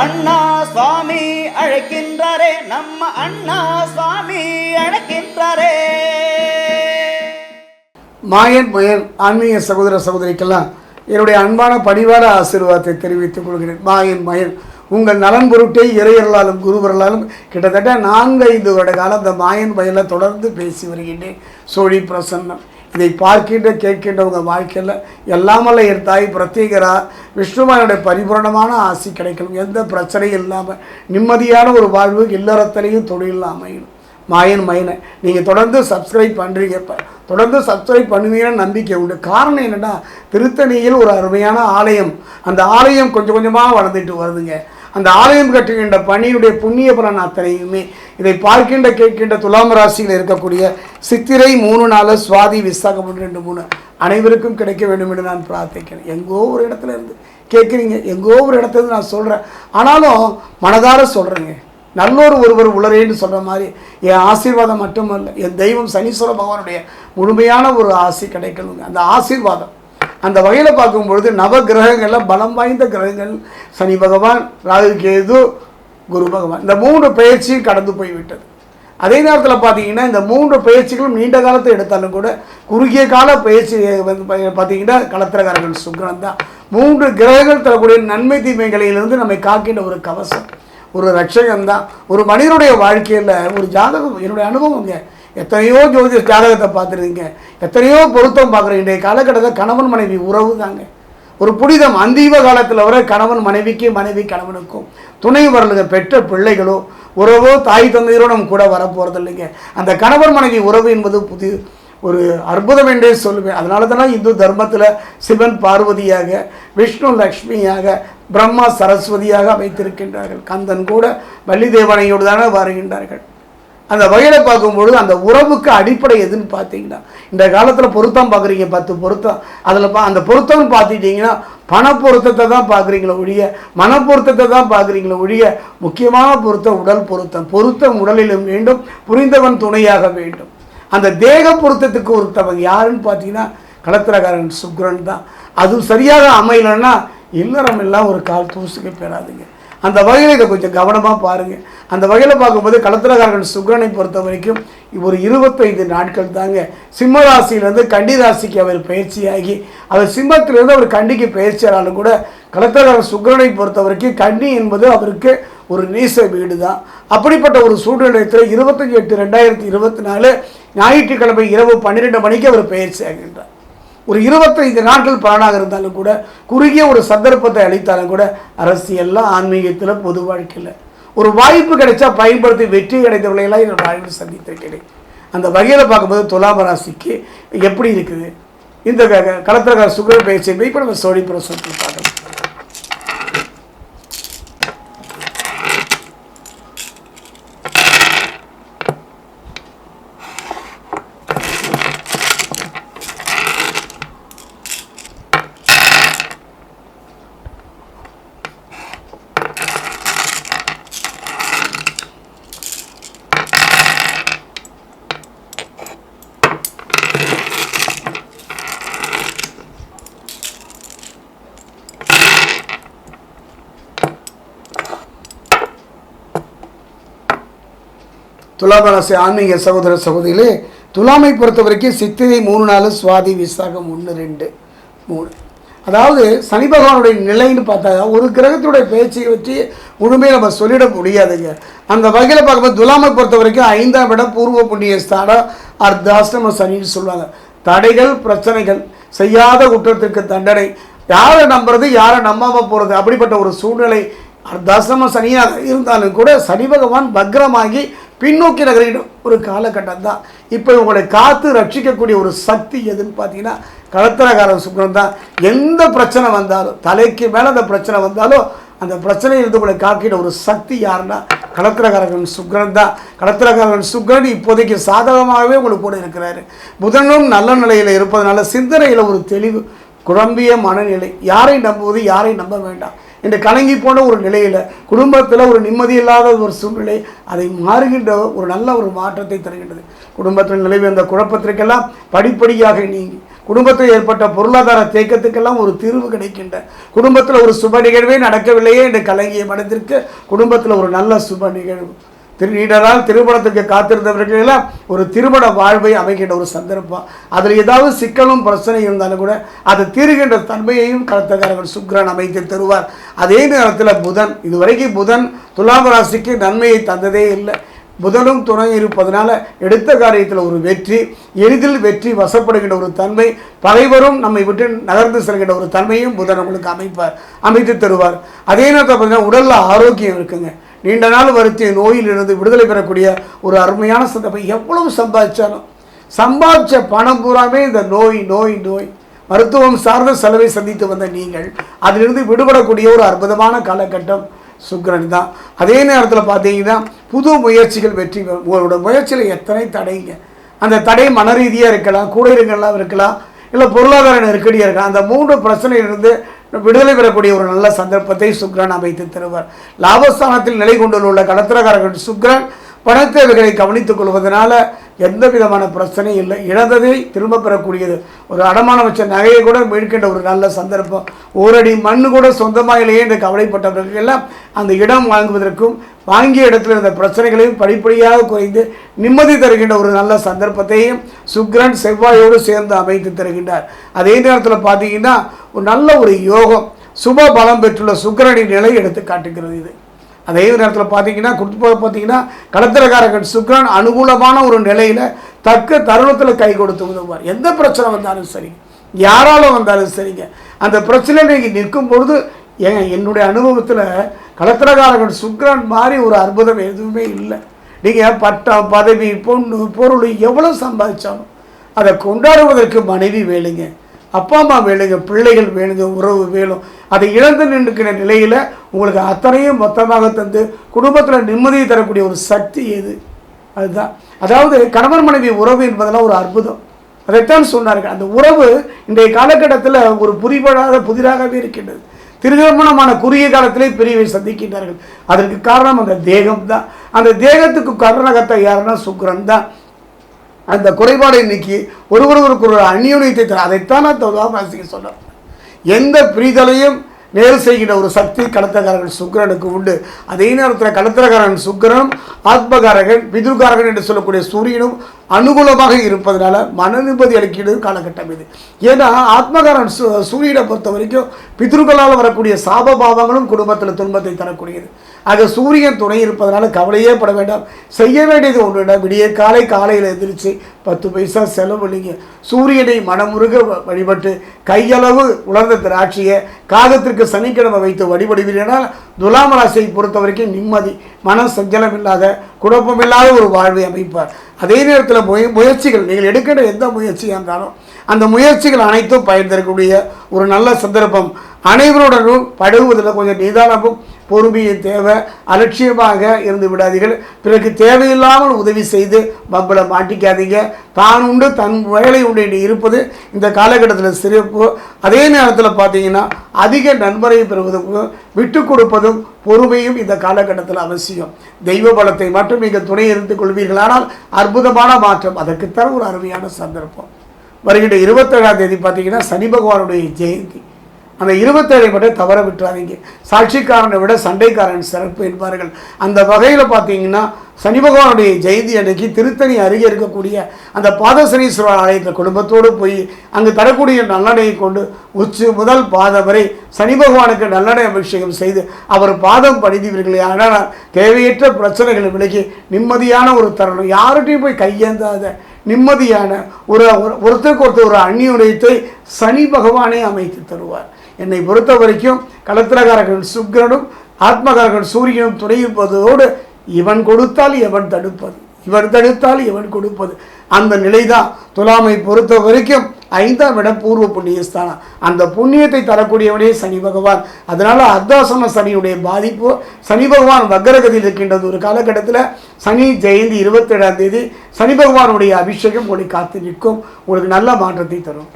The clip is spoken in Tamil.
அண்ணா சுவாமி அழைக்கின்றாரே, நம்ம அண்ணா சுவாமி அழைக்கின்றாரே. மாயன் மயன் ஆன்மீக சகோதர சகோதரிக்கெல்லாம் என்னுடைய அன்பான பணிவான ஆசீர்வாதத்தை தெரிவித்துக் கொள்கிறேன். மாயன் மயன் உங்கள் நலன் பொருட்டே இறையர்களாலும் குருவர்களாலும் கிட்டத்தட்ட 4-5 வருட காலம் அந்த மாயன் மயனை தொடர்ந்து பேசி வருகின்றேன். சோழி பிரசன்னம் இதை பார்க்கின்ற கேட்கின்ற உங்கள் வாழ்க்கையில் எல்லாமல்ல என் தாய் பிரத்யேகரா விஷ்ணுமானுடைய பரிபூரணமான ஆசி கிடைக்கணும். எந்த பிரச்சனையும் இல்லாமல் நிம்மதியான ஒரு வாழ்வு இல்லறத்திலையும் தொழில் அமையணும். மாயன் மயனை நீங்கள் தொடர்ந்து சப்ஸ்கிரைப் பண்ணுறீங்க, தொடர்ந்து சப்ஸ்கிரைப் பண்ணுவீங்கன்னு நம்பிக்கை உண்டு. காரணம் என்னென்னா, திருத்தணியில் ஒரு அருமையான ஆலயம், அந்த ஆலயம் கொஞ்சம் கொஞ்சமாக வளர்ந்துட்டு வருதுங்க. அந்த ஆலயம் கட்டுகின்ற பணியுடைய புண்ணிய பலன் அத்தனையுமே இதை பார்க்கின்ற கேட்கின்ற துலாம் ராசியில் இருக்கக்கூடிய சித்திரை 3 நாள், சுவாதி விசாகம் 1, 2, 3 அனைவருக்கும் கிடைக்க வேண்டும் என்று நான் பிரார்த்திக்கிறேன். எங்கோ ஒரு இடத்துல இருந்து கேட்குறீங்க, எங்கோ ஒரு இடத்துல நான் சொல்கிறேன், ஆனாலும் மனதார சொல்கிறேங்க. ஒருவர் உளரேன்னு சொல்கிற மாதிரி என் ஆசீர்வாதம் மட்டுமல்ல, என் தெய்வம் சனீஸ்வர பகவானுடைய முழுமையான ஒரு ஆசி கிடைக்கணுங்க. அந்த ஆசீர்வாதம் அந்த வகையில் பார்க்கும்பொழுது நவ கிரகங்களில் பலம் வாய்ந்த கிரகங்கள் சனி பகவான், ராகு கேது, குரு பகவான், இந்த 3 பயிற்சியும் கடந்து போய்விட்டது. அதே நேரத்தில் பார்த்தீங்கன்னா இந்த 3 பயிற்சிகளும் நீண்ட காலத்தை எடுத்தாலும் கூட குறுகிய கால பயிற்சி வந்து பார்த்தீங்கன்னா களத்திரகாரர்கள் சுக்கிரன் தான். 3 கிரகங்கள் தரக்கூடிய நன்மை தீமைகளிலிருந்து நம்மை காக்கின்ற ஒரு கவசம், ஒரு ரட்சகம் தான். ஒரு மனிதனுடைய வாழ்க்கையில் ஒரு ஜாதகம், என்னுடைய அனுபவங்க, எத்தனையோ ஜோதிட ஜாதகத்தை பார்த்துருக்கீங்க, எத்தனையோ பொருத்தம் பார்க்குறீங்க. இன்றைய காலகட்டத்தில் கணவன் மனைவி உறவு தாங்க ஒரு புனிதம். அந்தீவ காலத்தில் வர கணவன் மனைவிக்கு, மனைவி கணவனுக்கும் துணை வரலுங்க. பெற்ற பிள்ளைகளோ உறவோ தாய் தந்தையரோ நம்ம கூட வரப்போகிறது இல்லைங்க. அந்த கணவன் மனைவி உறவு என்பது புதிய ஒரு அற்புதம் என்றே சொல்லுவேன். அதனால தானே இந்து தர்மத்தில் சிவன் பார்வதியாக, விஷ்ணு லக்ஷ்மியாக, பிரம்மா சரஸ்வதியாக அமைத்திருக்கின்றார்கள். கந்தன் கூட வள்ளி தேவனையோடு தானே வருகின்றார்கள். அந்த வகையில் பார்க்கும்பொழுது அந்த உறவுக்கு அடிப்படை எதுன்னு பார்த்தீங்கன்னா, இந்த காலத்தில் பொருத்தம் பார்க்குறீங்க, 10 பொருத்தம், அதில் அந்த பொருத்தம்னு பார்த்துட்டிங்கன்னா பண பொருத்தத்தை தான் பார்க்குறீங்களோ ஒழிய, மன பொருத்தத்தை தான் பார்க்குறீங்களோ ஒழிய, முக்கியமான பொருத்தம் உடல் பொருத்தம். பொருத்தம் உடலிலும் வேண்டும், புரிந்தவன் துணையாக வேண்டும். அந்த தேக பொருத்தத்துக்கு ஒருத்தவங்க யாருன்னு பார்த்தீங்கன்னா களத்திரகாரன் சுக்கிரன் தான். அது சரியாக அமையலைன்னா இல்லறம் எல்லாம் ஒரு கால் தூசுக்கு பெறாதுங்க. அந்த வகையில் இதை கொஞ்சம் கவனமாக பாருங்கள். அந்த வகையில் பார்க்கும்போது களத்திரகாரர்கள் சுக்கிரனை பொறுத்த வரைக்கும் ஒரு 25 நாட்கள் தாங்க. சிம்ம ராசியிலேருந்து கன்னி ராசிக்கு அவர் பயிற்சியாகி, அவர் சிம்மத்திலிருந்து அவர் கன்னிக்கு பயிற்சியானாலும் கூட களத்திரகாரர் சுக்கிரனை பொறுத்த வரைக்கும் கன்னி என்பது அவருக்கு ஒரு நீச வீடு தான். அப்படிப்பட்ட ஒரு சூழ்நிலையத்தில் 25/8/2024 ஞாயிற்றுக்கிழமை இரவு 12 மணிக்கு அவர் பயிற்சி ஆகின்றார். ஒரு 25 நாட்கள் பலனாக இருந்தாலும் கூட, குறுகிய ஒரு சந்தர்ப்பத்தை அளித்தாலும் கூட, அரசியலில், ஆன்மீகத்தில், பொது வாழ்க்கையில் ஒரு வாய்ப்பு கிடைச்சா பயன்படுத்தி வெற்றி கிடைத்தவர்களெல்லாம் என்னோட வாழ்வில் சந்தித்திருக்கிறேன். அந்த வகையில் பார்க்கும்போது துலாம் ராசிக்கு எப்படி இருக்குது இந்த களத்திரகார சுக்கிர பயிற்சி என்பதை இப்போ நம்ம சோழி பிரசனத்தில் பார்க்கலாம். துலாம் ராசி ஆன்மீக சகோதர சகோதரிகளே, துலாமை பொறுத்த வரைக்கும் சித்திரை 3 நாள், சுவாதி விசாகம் 1, 2, 3. அதாவது சனி பகவானுடைய நிலைன்னு பார்த்தா ஒரு கிரகத்துடைய பேச்சையை வச்சு முழுமையை நம்ம சொல்லிட முடியாதுங்க. அந்த வகையில் பார்க்கும்போது துலாமை பொறுத்த வரைக்கும் 5ஆம் இடம் பூர்வ புண்ணிய ஸ்தானம், அர்த்தாஷ்டம சனின்னு சொல்லுவாங்க. தடைகள், பிரச்சனைகள், செய்யாத குற்றத்திற்கு தண்டனை, யாரை நம்புறது யாரை நம்பாமல் போகிறது, அப்படிப்பட்ட ஒரு சூழ்நிலை. அர்த்தாஷ்டம சனியாக இருந்தாலும் கூட சனி பகவான் பக்ரமாகி பின்னோக்கி நகரிட ஒரு காலகட்டம் தான். இப்போ உங்களை காத்து ரட்சிக்கக்கூடிய ஒரு சக்தி எதுன்னு பார்த்தீங்கன்னா களத்திரகாரன் சுக்கிரன் தான். எந்த பிரச்சனை வந்தாலும், தலைக்கு மேலே அந்த பிரச்சனை வந்தாலும், அந்த பிரச்சனையிலிருந்து உங்களை காக்கிற ஒரு சக்தி யாருன்னா களத்திரகாரன் சுக்கிரன் தான். களத்திரகாரன் சுக்கிரன் இப்போதைக்கு சாதகமாகவே உங்களுக்கு கூட இருக்கிறாரு. புதனும் நல்ல நிலையில் இருப்பதனால சிந்தனையில் ஒரு தெளிவு, குழம்பிய மனநிலை, யாரை நம்புவது யாரை நம்ப வேண்டாம் என்று கலங்கி போன ஒரு நிலையில், குடும்பத்தில் ஒரு நிம்மதி இல்லாத ஒரு சூழ்நிலை, அதை மாறுகின்ற ஒரு நல்ல ஒரு மாற்றத்தை தருகின்றது. குடும்பத்தில் நிலவி அந்த குழப்பத்திற்கெல்லாம் படிப்படியாக நீங்கி குடும்பத்தில் ஏற்பட்ட பொருளாதார தேக்கத்துக்கெல்லாம் ஒரு தீர்வு கிடைக்கின்ற, குடும்பத்தில் ஒரு சுப நிகழ்வே நடக்கவில்லையே என்று கலங்கிய மனதிற்கு குடும்பத்தில் ஒரு நல்ல சுப நிகழ்வு, நீண்டனால் திருமணத்துக்கு காத்திருந்தவர்களெல்லாம் ஒரு திருமண வாழ்வை அமைக்கின்ற ஒரு சந்தர்ப்பம். அதில் ஏதாவது சிக்கலும் பிரச்சனை இருந்தாலும் கூட அதை தீர்கின்ற தன்மையையும் கடத்தக்காரர்கள் சுக்கிரன் அமைத்து தருவார். அதே நேரத்தில் புதன், இதுவரைக்கும் புதன் துலாம் ராசிக்கு நன்மையை தந்ததே இல்லை. புதனும் துணை இருப்பதனால எடுத்த காரியத்தில் ஒரு வெற்றி, எளிதில் வெற்றி வசப்படுகின்ற ஒரு தன்மை, பகைவரும் நம்மை விட்டு நகர்ந்து செல்கின்ற ஒரு தன்மையும் புதன் உங்களுக்கு அமைத்து தருவார். அதே நேரத்தில் பார்த்தீங்கன்னா உடலில் ஆரோக்கியம் இருக்குங்க. நீண்ட நாள் வருத்திய நோயிலிருந்து விடுதலை பெறக்கூடிய ஒரு அருமையான சந்தர்ப்பம். எவ்வளவு சம்பாதிச்சாலும் சம்பாதிச்ச பணம் பூராமே இந்த நோய் நோய் நோய் மருத்துவம் சார்ந்த செலவை சந்தித்து வந்த நீங்கள் அதிலிருந்து விடுபடக்கூடிய ஒரு அற்புதமான காலகட்டம் சுக்கிரன் தான். அதே நேரத்தில் பார்த்தீங்கன்னா புது முயற்சிகள் வெற்றி பெறும். உங்களோட முயற்சியில் எத்தனை தடைங்க, அந்த தடை மன ரீதியாக இருக்கலாம், கூடையெல்லாம் இருக்கலாம், இல்லை பொருளாதார நெருக்கடியாக இருக்கலாம். அந்த 3 பிரச்சனையிலிருந்து விடுதலை பெறக்கூடிய ஒரு நல்ல சந்தர்ப்பத்தை சுக்கிரன் அமைத்து தருவார். லாபஸ்தானத்தில் நிலை கொண்டுள்ள கடத்திரக்காரர்கள் சுக்கிரன் பணத்தேவைகளை கவனித்துக் கொள்வதனால எந்த விதமான பிரச்சனையும் இல்லை. இழந்ததை திரும்ப பெறக்கூடியது, ஒரு அடமானம் வச்ச நகையை கூட மீட்கின்ற ஒரு நல்ல சந்தர்ப்பம். ஓரடி மண் கூட சொந்தமாக இல்லையே என்று கவலைப்பட்டவர்கள் எல்லாம் அந்த இடம் வாங்குவதற்கும் வாங்கிய இடத்தில் இருந்த பிரச்சனைகளையும் படிப்படியாக குறைந்து நிம்மதி தருகின்ற ஒரு நல்ல சந்தர்ப்பத்தையும் சுக்கிரன் செவ்வாயோடு சேர்ந்து அமைத்து தருகின்றார். அதே நேரத்தில் பார்த்தீங்கன்னா ஒரு நல்ல ஒரு யோகம் சுப பலம் பெற்றுள்ள சுக்கிரனின் நிலை எடுத்து காட்டுகிறது. இது அதே நேரத்தில் பார்த்தீங்கன்னா கடத்திரக்காரர்கள் சுக்கிரன் அனுகூலமான ஒரு நிலையில் தக்க தருணத்தில் கை கொடுத்து உதவுவார். எந்த பிரச்சனை வந்தாலும் சரி, யாராலும் வந்தாலும் சரிங்க, அந்த பிரச்சனையில் நீங்கள் நிற்கும் பொழுது என்னுடைய அனுபவத்தில் கடத்திரக்காரர்கள் சுக்கிரன் மாதிரி ஒரு அற்புதம் எதுவுமே இல்லை. நீங்கள் பட்டம் பதவி பொண்ணு பொருள் எவ்வளோ சம்பாதிச்சாலும் அதை கொண்டாடுவதற்கு மனைவி வேணுங்க, அப்பா அம்மா வேணுங்க, பிள்ளைகள் வேணுங்க, உறவு வேணும். அதை இழந்து நின்றுக்கிற நிலையில் உங்களுக்கு அத்தனையும் மொத்தமாக தந்து குடும்பத்தில் நிம்மதியை தரக்கூடிய ஒரு சக்தி எது? அதுதான். அதாவது கணவன் மனைவி உறவு என்பதெல்லாம் ஒரு அற்புதம். அதைத்தான் சொன்னார்கள். அந்த உறவு இன்றைய காலகட்டத்தில் ஒரு புதிராகவே இருக்கின்றது. திருமணமான குறுகிய காலத்திலே பிரிவை சந்திக்கின்றார்கள். அதற்கு காரணம் அந்த தேகம் தான். அந்த தேகத்துக்கு காரணகத்தை யாருன்னா சுக்கிரன் தான். அந்த குறைபாடை நீக்கி ஒருவருக்கு ஒரு அந்யோன்யத்தை தர, அதைத்தான் நான் ராசிக்கு சொல்கிறேன். எந்த பிரிதலையும் நேர் செய்கின்ற ஒரு சக்தி கடத்திரக்காரர்கள் சுக்கிரனுக்கு உண்டு. அதே நேரத்தில் கடத்திரக்காரன் சுக்கிரனும் ஆத்மகாரகன் பிதுர்காரகன் என்று சொல்லக்கூடிய சூரியனும் அனுகூலமாக இருப்பதனால மன நிம்மதி அளிக்கிறது காலகட்டம் இது. ஏன்னா ஆத்மகாரன் சூரியனை பொறுத்த வரைக்கும் பிதுர்களால் வரக்கூடிய சாபபாவங்களும் குடும்பத்தில் துன்பத்தை தரக்கூடியது. ஆக சூரியன் துணை இருப்பதனால கவலையே பட வேண்டாம். செய்ய வேண்டியது ஒன்று வேண்டாம், விடிய காலையில் எந்திரிச்சு 10 பைசா செலவழிங்க. சூரியனை மனமுருக வழிபட்டு கையளவு உலர்ந்த திராட்சையை காகத்திற்கு சனிக்கிழமை வைத்து வழிபடுவீர்கள். துலாம் ராசியை பொறுத்த வரைக்கும் நிம்மதி, மன சஞ்சலம் இல்லாத குழப்பமில்லாத ஒரு வாழ்வை அமைப்பார். அதே நேரத்தில் முயற்சிகள் நீங்கள் எடுக்கிற எந்த முயற்சியாக இருந்தாலும் அந்த முயற்சிகள் அனைத்தும் பயன் தரக்கூடிய ஒரு நல்ல சந்தர்ப்பம். அனைவருடனும் பழகுவதில் கொஞ்சம் நிதானமும் பொறுமையும் தேவை. அலட்சியமாக இருந்து விடாதீர்கள். பிறகு தேவையில்லாமல் உதவி செய்து பம்பளை மாட்டிக்காதீங்க. தான் உண்டு தன் வேலை உண்டு என்று இருப்பது இந்த காலகட்டத்தில் சிறப்பு. அதே நேரத்தில் பார்த்தீங்கன்னா அதிக நண்பரை பெறுவதற்கும் விட்டு கொடுப்பதும் பொறுமையும் இந்த காலகட்டத்தில் அவசியம். தெய்வ பலத்தை மட்டும் நீங்கள் துணை இருந்து கொள்வீர்களானால் அற்புதமான மாற்றம். அதற்குத்தான் ஒரு அருமையான சந்தர்ப்பம். வருகின்ற 27ஆம் தேதி பார்த்தீங்கன்னா சனி பகவானுடைய ஜெயந்தி. அந்த 27 மட்டும் தவற விட்டுறாதீங்க. சாட்சிக்காரனை விட சண்டைக்காரன் சிறப்பு என்பார்கள். அந்த வகையில் பார்த்தீங்கன்னா சனி பகவானுடைய ஜெயந்தி அன்னைக்கு திருத்தணி அருகே இருக்கக்கூடிய அந்த பாதசனீஸ்வரர் ஆலயத்தில் குடும்பத்தோடு போய் அங்கு தரக்கூடிய நல்லெண்ணெயை கொண்டு உச்சி முதல் பாதம் வரை சனி பகவானுக்கு நல்லெண்ணெய் அபிஷேகம் செய்து அவர் பாதம் பணிந்தீர்களே. ஆனால் தேவையற்ற பிரச்சனைகளை விலகி நிம்மதியான ஒரு தருணம். யார்கிட்டையும் போய் கையேந்தாத நிம்மதியான ஒருத்தருக்கு ஒருத்தர் ஒரு அந்நியுடையத்தை சனி பகவானே அமைத்து தருவார். என்னை பொறுத்த வரைக்கும் கடத்திரக்காரர்கள் சுக்கிரனும் ஆத்மகாரர்கள் சூரியனும் துணை இருப்பதோடு இவன் கொடுத்தால் எவன் தடுப்பது, இவன் தடுத்தால் எவன் கொடுப்பது, அந்த நிலைதான். துலாமை பொறுத்த வரைக்கும் 5ஆம் இடம் பூர்வ புண்ணியஸ்தானம். அந்த புண்ணியத்தை தரக்கூடியவனே சனி பகவான். அதனால அர்த்தாசம சனியுடைய பாதிப்பு. சனி பகவான் வக்கரகதியில் இருக்கின்றது. ஒரு காலகட்டத்தில் சனி ஜெயந்தி 27ஆம் தேதி சனி பகவானுடைய அபிஷேகம் உங்களை காத்து நிற்கும். உங்களுக்கு நல்ல மாற்றத்தை தரும்.